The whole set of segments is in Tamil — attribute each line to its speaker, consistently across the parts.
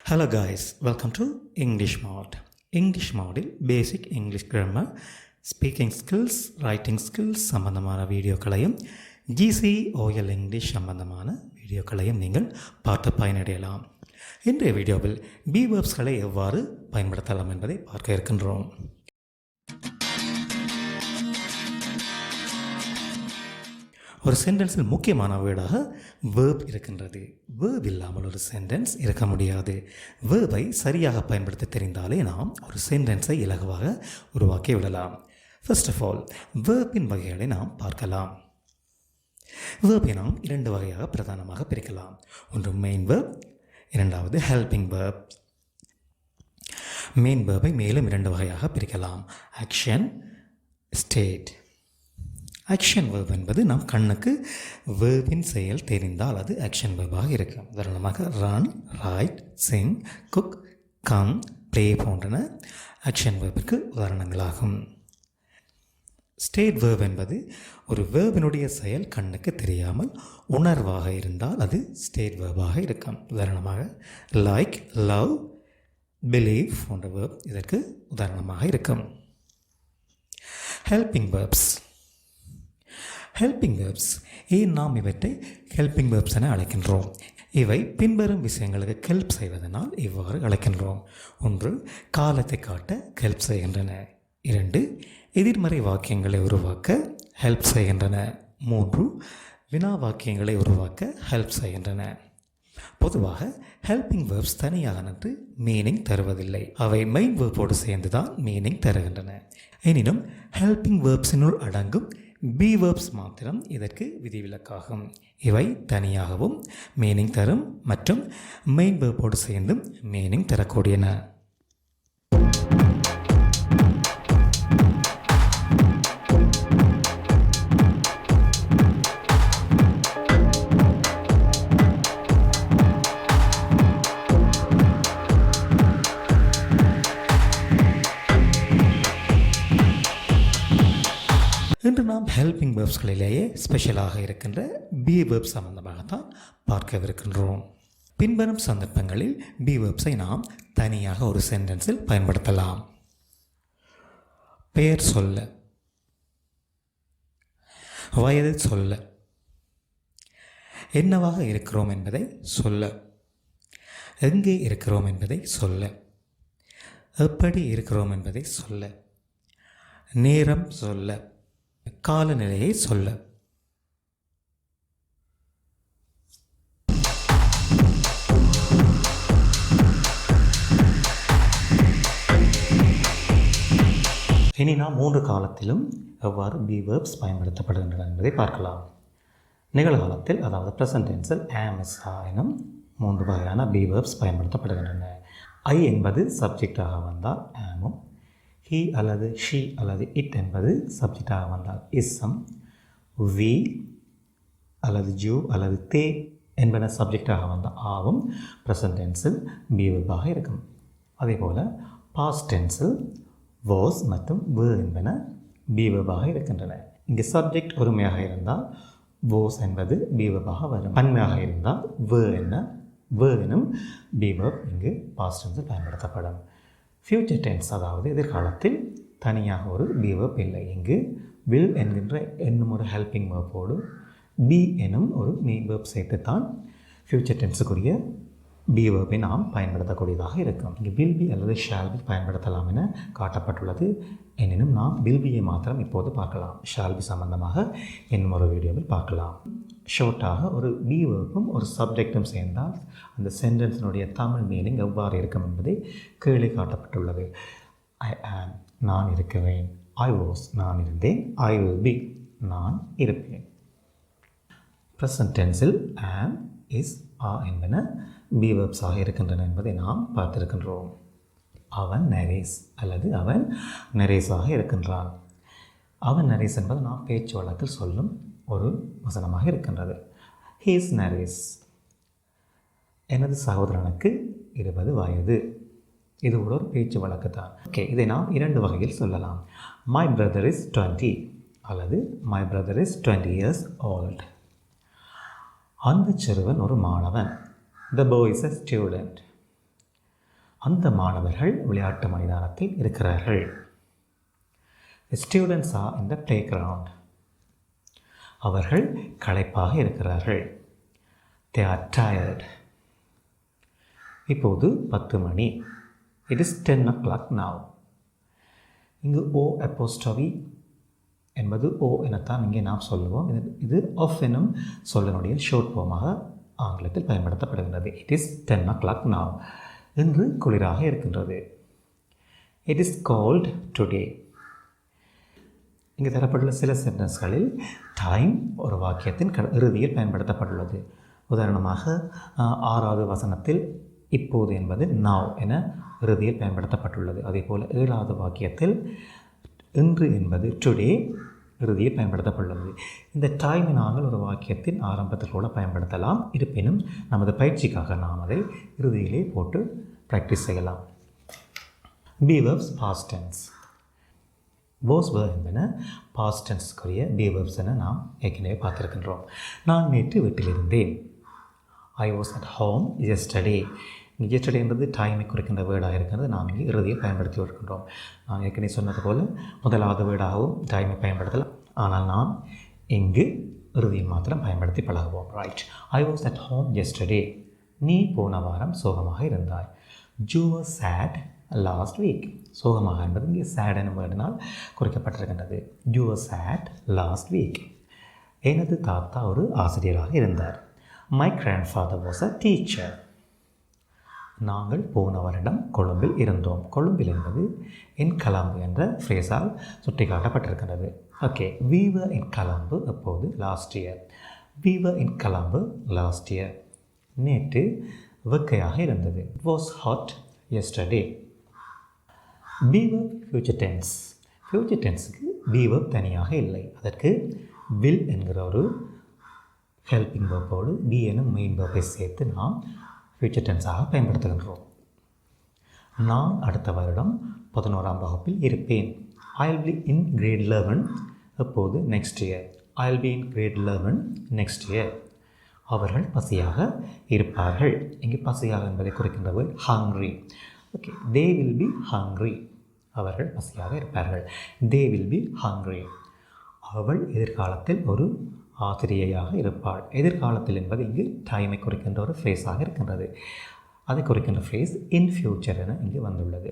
Speaker 1: Hello guys, welcome to English Mod. English Modil basic English grammar, speaking skills, writing skills சம்பந்தமான வீடியோக்களையும் GCOL இங்கிலீஷ் சம்பந்தமான வீடியோக்களையும் நீங்கள் பார்த்து பயனடையலாம். இன்றைய வீடியோவில் பி வேர்ப்ஸ்களை எவ்வாறு பயன்படுத்தலாம் என்பதை பார்க்க இருக்கின்றோம். ஒரு சென்டென்ஸில் முக்கியமான வேர்டாக வேர்ப் இருக்கின்றது. வேர்ப் இல்லாமல் ஒரு சென்டென்ஸ் இருக்க முடியாது. வேர்பை சரியாக பயன்படுத்த தெரிந்தாலே நாம் ஒரு சென்டென்ஸை இலகுவாக உருவாக்கி விடலாம். ஃபர்ஸ்ட் ஆஃப் ஆல் வேர்பின் வகைகளை நாம் பார்க்கலாம். வேர்பை நாம் இரண்டு வகையாக பிரதானமாக பிரிக்கலாம். ஒன்று மெயின் வேர்ப், இரண்டாவது ஹெல்பிங் வேர்ப். மெயின் வேர்பை மேலும் இரண்டு வகையாக பிரிக்கலாம். Action, state. ஆக்ஷன் வேர்ப் என்பது நம் கண்ணுக்கு வேர்பின் செயல் தெரிந்தால் அது ஆக்ஷன் வேர்பாக இருக்கும். உதாரணமாக run, right, Singh, cook, come, play போன்றன ஆக்ஷன் வேர்பிற்கு உதாரணங்களாகும். ஸ்டேட் வேர்ப் என்பது ஒரு வேர்பினுடைய செயல் கண்ணுக்கு தெரியாமல் உணர்வாக இருந்தால் அது ஸ்டேட் வேர்பாக இருக்கும். உதாரணமாக லைக், லவ், பிலீவ் போன்ற வேர்ப் இதற்கு உதாரணமாக இருக்கும். Helping verbs. ஹெல்பிங் வேர்ப்ஸ், ஏன் நாம் இவற்றை ஹெல்பிங் வேர்ப்ஸ் என அழைக்கின்றோம்? இவை பின்வரும் விஷயங்களுக்கு ஹெல்ப் செய்வதனால் இவ்வாறு அழைக்கின்றோம். ஒன்று, காலத்தை காட்ட ஹெல்ப் செய்கின்றன. இரண்டு, எதிர்மறை வாக்கியங்களை உருவாக்க ஹெல்ப் செய்கின்றன. மூன்று, வினா வாக்கியங்களை உருவாக்க ஹெல்ப் செய்கின்றன. பொதுவாக ஹெல்பிங் வேர்ப்ஸ் தனியாக நின்று மீனிங் தருவதில்லை. அவை மெயின் வேர்போடு சேர்ந்து தான் மீனிங் தருகின்றன. எனினும் ஹெல்பிங் வேர்ப்ஸினுள் அடங்கும் பி வேர்ப்ஸ் மாத்திரம் இதற்கு விதிவிலக்காகும். இவை தனியாகவும் மீனிங் தரும் மற்றும் மெயின் வேர்போடு சேர்ந்தும் மீனிங் தரக்கூடியன. இன்று நாம் ஹெல்பிங் வேர்ப்ஸ்களிலேயே ஸ்பெஷலாக இருக்கின்ற பி வேர்ப் சம்பந்தமாகத்தான் பார்க்கவிருக்கின்றோம். பின்வரும் சந்தர்ப்பங்களில் பி வேர்ப்ஸை நாம் தனியாக ஒரு சென்டென்ஸில் பயன்படுத்தலாம். பெயர் சொல்ல, வயது சொல்ல, என்னவாக இருக்கிறோம் என்பதை சொல்ல, எங்கே இருக்கிறோம் என்பதை சொல்ல, எப்படி இருக்கிறோம் என்பதை சொல்ல, நேரம் சொல்ல, காலநிலையை சொல்ல. இனி நாம் மூன்று காலத்திலும் எவ்வாறு பி வேர்ப்ஸ் பயன்படுத்தப்படுகின்றன என்பதை பார்க்கலாம். நிகழ்காலத்தில், அதாவது ப்ரெசன்ட் டென்ஸில் ஆம், இஸ், ஆர் எனும் மூன்று வகையான பி வேர்ப்ஸ் பயன்படுத்தப்படுகின்றன. ஐ என்பது சப்ஜெக்டாக வந்தால் ஆமும், ஹி அல்லது ஷி அல்லது இட் என்பது சப்ஜெக்டாக வந்தால் இஸ்ஸும், வி அல்லது ஜூ அல்லது தே என்பன சப்ஜெக்டாக வந்தால் ஆவும் ப்ரெசன்ட் டென்ஸில் பி வேர்பாக இருக்கும். அதேபோல் பாஸ்ட் டென்ஸில் வாஸ் மற்றும் வே என்பன பி வேர்பாக இருக்கின்றன. இங்கே சப்ஜெக்ட் ஒருமையாக இருந்தால் வாஸ் என்பது பி வேர்பாக வரும். பன்மையாக இருந்தால் வே எனும் பி வேர்ப் இங்கு பாஸ்ட் டென்ஸில் பயன்படுத்தப்படும். ஃப்யூச்சர் டென்ஸ், அதாவது எதிர்காலத்தில் தனியாக ஒரு பி வேர்ப் இல்லை. இங்கு வில் என்கின்ற என்னும் ஒரு ஹெல்பிங் வேர்ப்போடு பி எனும் ஒரு மெயின் வேர்ப் சேர்த்துத்தான் ஃப்யூச்சர் டென்ஸுக்குரிய பி வேர்ப்பை நாம் பயன்படுத்தக்கூடியதாக இருக்கும். இங்கு வில் பி அல்லது ஷால் பி பயன்படுத்தலாம் என காட்டப்பட்டுள்ளது. எனினும் நாம் வில் பியை மாத்திரம் இப்போது பார்க்கலாம். ஷால் பி சம்பந்தமாக இன்னும் ஒரு வீடியோவில் பார்க்கலாம். ஷார்ட்டாக ஒரு பி வேர்ப்பும் ஒரு சப்ஜெக்டும் சேர்ந்தால் அந்த சென்டென்ஸினுடைய தமிழ் மீனிங் எவ்வாறு இருக்கும் என்பதை கீழே காட்டப்பட்டுள்ளது. ஐ ஆம், நான் இருக்கிறேன். ஐ வாஸ், நான் இருந்தேன். ஐ வில் பி, நான் இருப்பேன். ப்ரெசன்ட் டென்ஸில் ஆம், இஸ், ஆர் என்பன பி வேர்ப்ஸாக இருக்கின்றன என்பதை நாம் பார்த்திருக்கின்றோம். அவன் நரேஸ் அல்லது அவன் நரேஸாக இருக்கின்றான். அவன் நரேஸ் என்பது நாம் பேச்சு வழக்கில் சொல்லும் ஒரு வசனமாக இருக்கின்றது. ஹீஸ் நரேஸ், எனது சகோதரனுக்கு 20 வயது. இது ஒரு பேச்சு வழக்கு தான். ஓகே, இதை நாம் இரண்டு வகையில் சொல்லலாம். மை பிரதர் இஸ் 20 அல்லது my brother is 20 years old. அந்த சிறுவன் ஒரு மாணவன். The boy is a student. அந்த மாணவர்கள் விளையாட்டு மைதானத்தில் இருக்கிறார்கள். The students are in the playground. அவர்கள் களைப்பாக இருக்கிறார்கள். They are tired. இப்போது 10 மணி. It is 10 o'clock now. இங்கு O apostrophe என்பது O எனத்தான் இங்கே நாம் சொல்லுவோம். இது of எனும் சொல்லினுடைய ஷார்ட் ஃபார்மாக ஆங்கிலத்தில் பயன்படுத்தப்படுகின்றது. It is 10 o'clock now. இன்று குளிராக இருக்கின்றது. It is cold today. இங்கே தரப்பட்டுள்ள சில சென்டென்ஸ்களில் டைம் ஒரு வாக்கியத்தின் இறுதியில் பயன்படுத்தப்பட்டுள்ளது. உதாரணமாக 6வது வசனத்தில் இப்போது என்பது now என இறுதியில் பயன்படுத்தப்பட்டுள்ளது. அதேபோல் 7வது வாக்கியத்தில் இன்று என்பது டுடே இறுதியில் பயன்படுத்தப்பட்டுள்ளது. இந்த டைமை நாங்கள் ஒரு வாக்கியத்தின் ஆரம்பத்தில் கூட பயன்படுத்தலாம். இருப்பினும் நமது பயிற்சிக்காக நாம் அதை இறுதியிலே போட்டு ப்ராக்டிஸ் செய்யலாம். Be verbs past tense. was were என்பன past tense-க்குரிய be verbs என நாம் ஏற்கனவே பார்த்திருக்கின்றோம். நான் நேற்று வீட்டில் இருந்தேன். I was at home yesterday. இங்கே yesterday என்பது டைமை குறிக்கின்ற வேர்டாக இருக்கிறது. நாம் இங்கே இறுதியில் பயன்படுத்தி வருகின்றோம். நான் ஏற்கனவே சொன்னது போல் முதலாவது வேர்டாகவும் டைமை பயன்படுத்தலாம். ஆனால் நாம் இங்கு இறுதியில் மாத்திரம் பயன்படுத்தி பழகுவோம். Right. I was at home yesterday. நீ போன வாரம் சோகமாக இருந்தாய். You were sad last week. சோகமாக என்பது இங்கே sad எனும் வேர்டினால் குறிக்கப்பட்டிருக்கின்றது. You were sad last week. எனது தாத்தா ஒரு ஆசிரியராக இருந்தார். My grandfather was a teacher. நாங்கள் போன வருடம் கொழும்பில் இருந்தோம். கொழும்பில் என்பது இன் கலம்பு என்ற ஃப்ரேஸால் சுட்டி காட்டப்பட்டிருக்கிறது. Okay. We were in Colombo அப்போது last year. We were in Colombo last year. நேற்று வெக்கையாக இருந்தது. It was hot yesterday. Be verb future tense. Future tenseக்கு be verb தனியாக இல்லை. அதற்கு will என்கிற ஒரு ஹெல்பிங் வேர்போடு be எனும் மெயின் வேர்பை சேர்த்து நாம் ஃபியூச்சர் டென்ஸாக பயன்படுத்துகின்றோம். நான் அடுத்த வருடம் 11ஆம் வகுப்பில் இருப்பேன். I'll be in grade 11 அப்போது next year. I'll be in grade 11 next year. அவர்கள் பசியாக இருப்பார்கள். இங்கே பசியாக என்பதை குறிக்கின்ற word hungry. Okay. They will be hungry. அவர்கள் பசியாக இருப்பார்கள். They will be hungry. அவள் எதிர்காலத்தில் ஒரு ஆசிரியையாக இருப்பாள். எதிர்காலத்தில் என்பது இங்கு டைமை குறிக்கின்ற ஒரு ஃப்ரேஸாக இருக்கின்றது. அதை குறிக்கின்ற ஃப்ரேஸ் இன் ஃபியூச்சர் என இங்கு வந்துள்ளது.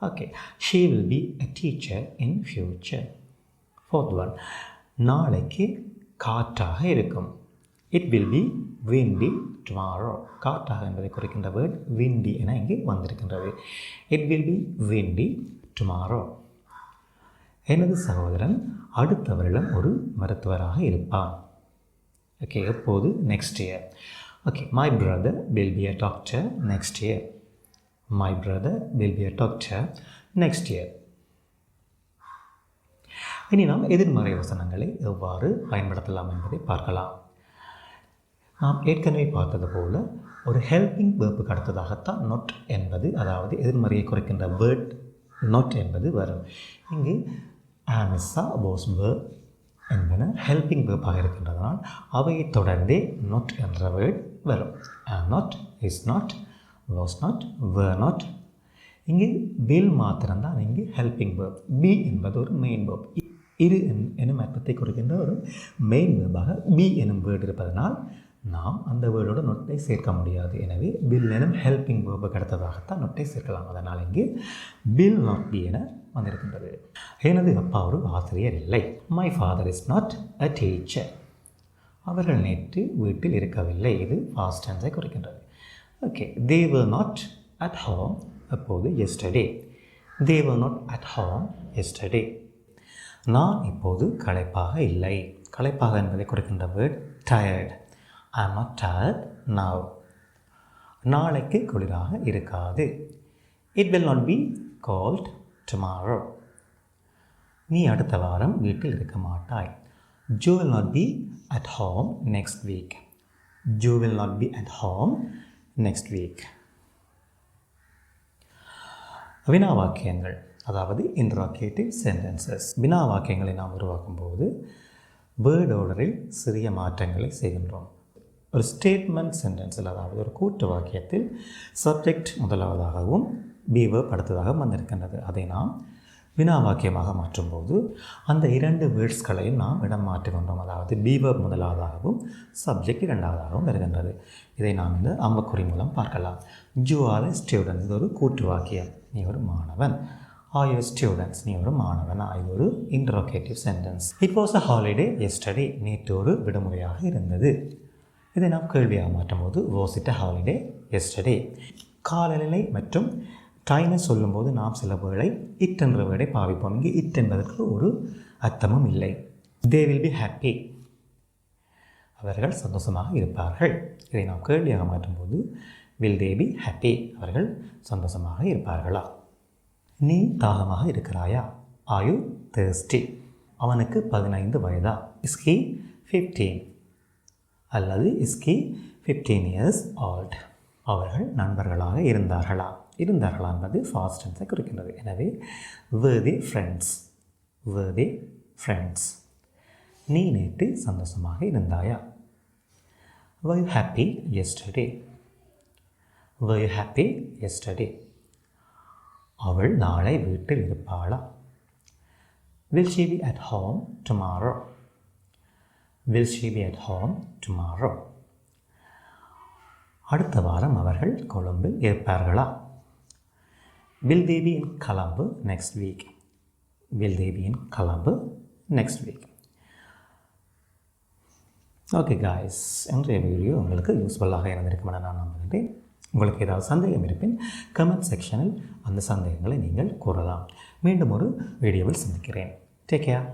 Speaker 1: Okay. She will be a teacher in future. Fourth one. நாளைக்கு காற்றாக இருக்கும். It will be windy tomorrow. காற்றாக என்பதை குறிக்கின்ற வேர்ட் windy என இங்கு வந்திருக்கின்றது. It will be windy tomorrow. எனது சகோதரன் அடுத்த வருடம் ஒரு மருத்துவராக இருப்பான். ஓகே. எப்போது? Next year. Okay. My brother will be a doctor next year. My brother will be a doctor next year. இனி நாம் எதிர்மறை வசனங்களை எவ்வாறு பயன்படுத்தலாம் என்பதை பார்க்கலாம். நாம் ஏற்கனவே பார்த்தது போல ஒரு ஹெல்பிங் வேர்புக்கு அடுத்ததாகத்தான் not என்பது, அதாவது எதிர்மறையை குறைக்கின்ற வேர்ட் not என்பது வரும். இங்கு am, is, was, were என்பன ஹெல்பிங் வேர்பாக இருக்கின்றதனால் அவையை தொடர்ந்தே not என்ற வேர்ட் வரும். am not, is not, was not, were not. இங்கு will மாத்திரம்தான் இங்கு ஹெல்பிங் வேர்ப். be என்பது ஒரு மெயின் வேர்ப். இரு எனும் அர்த்தத்தை குறிக்கின்ற ஒரு மெயின் வேர்பாக be எனும் வேர்டு இருப்பதனால் நாம் அந்த வேர்டோட நொட்டை சேர்க்க முடியாது. எனவே will எனும் ஹெல்பிங் வேர்புக்கு அடுத்ததாகத்தான் நொட்டை சேர்க்கலாம். அதனால் இங்கு will not be என வந்திருக்கின்றது. எனது அப்பா ஒரு ஆசிரியர் இல்லை. My father is not a teacher. அவர்கள் நேற்று வீட்டில் இருக்கவில்லை. இது past tense-ஐ குறிக்கின்றது. Okay. They were not at home அப்போது yesterday. They were not at home yesterday. நான் இப்போது களைப்பாக இல்லை. களைப்பாக என்பதை குறிக்கின்ற word tired. I am not tired now. நாளைக்கு குளிராக இருக்காது. It will not be cold tomorrow. நீ அடுத்த வாரம் வீட்டில் இருக்க மாட்டாய். You will not be at home next week. You will not be at home next week. வினா வாக்கியங்கள், அதாவது interrogative sentences. வினா வாக்கியங்களை நாம் உருவாக்கும் போது வேர்ட் ஆர்டரில் சிறிய மாற்றங்களை செய்கின்றோம். ஒரு ஸ்டேட்மெண்ட் சென்டென்ஸில், அதாவது ஒரு கூட்டு வாக்கியத்தில் சப்ஜெக்ட் முதலாவதாகவும் பி வேர்ப் அடுத்ததாக வந்திருக்கின்றது. அதை நாம் வினா வாக்கியமாக மாற்றும்போது அந்த இரண்டு வேர்ட்ஸ்களையும் நாம் இடம் மாற்றுகின்றோம். அதாவது பி வேர்ப் முதலாவதாகவும் சப்ஜெக்ட் இரண்டாவதாகவும் வருகின்றது. இதை நாம் இந்த அம்பக்குறி மூலம் பார்க்கலாம். யூ ஆர் எ ஸ்டூடெண்ட், இது ஒரு கூற்று வாக்கியம். நீ ஒரு மாணவன். ஆர் யூ ஸ்டூடெண்ட்ஸ், நீ ஒரு மாணவனா, இது ஒரு interrogative sentence. It was a holiday yesterday, நேற்று ஒரு விடுமுறையாக இருந்தது. இதை நாம் கேள்வியாக மாற்றும் போது was it a holiday yesterday. காலநிலை மற்றும் டைமை சொல்லும்போது நாம் சில வேளை இட் என்ற வேர்டை பாவிப்போம். இங்கே இட் என்பதற்கு ஒரு அர்த்தமும் இல்லை. தே வில் பி ஹாப்பி, அவர்கள் சந்தோஷமாக இருப்பார்கள். இதை நாம் கேள்வியாக மாற்றும்போது வில் தே பி ஹாப்பி, அவர்கள் சந்தோஷமாக இருப்பார்களா. நீ தாகமாக இருக்கிறாயா, ஆர் யூ thirsty. அவனுக்கு 15 வயதா, இஸ் ஹி 15 அல்லது இஸ் ஹி 15 years old. அவர்கள் நண்பர்களாக இருந்தார்களா என்பது ஃபாஸ்ட் டென்ஸை குறிக்கின்றது. எனவே were they friends, were they friends. நீ நேற்று சந்தோஷமாக இருந்தாயா, were you happy yesterday, were you happy yesterday. அவள் நாளை வீட்டில் இருப்பாளா, will she be at home tomorrow, will she be at home tomorrow. அடுத்த வாரம் அவர்கள் கொழும்பில் இருப்பார்களா, will they be in Colombo next week, will they be in Colombo next week. Okay guys, இன்றைய வீடியோ உங்களுக்கு யூஸ்ஃபுல்லாக இருந்திருக்கும் என நான் நம்புகிறேன். உங்களுக்கு ஏதாவது சந்தேகம் இருப்பின் கமெண்ட் செக்ஷனில் அந்த சந்தேகங்களை நீங்கள் கூறலாம். மீண்டும் ஒரு வீடியோவில் சந்திக்கிறேன். Take care.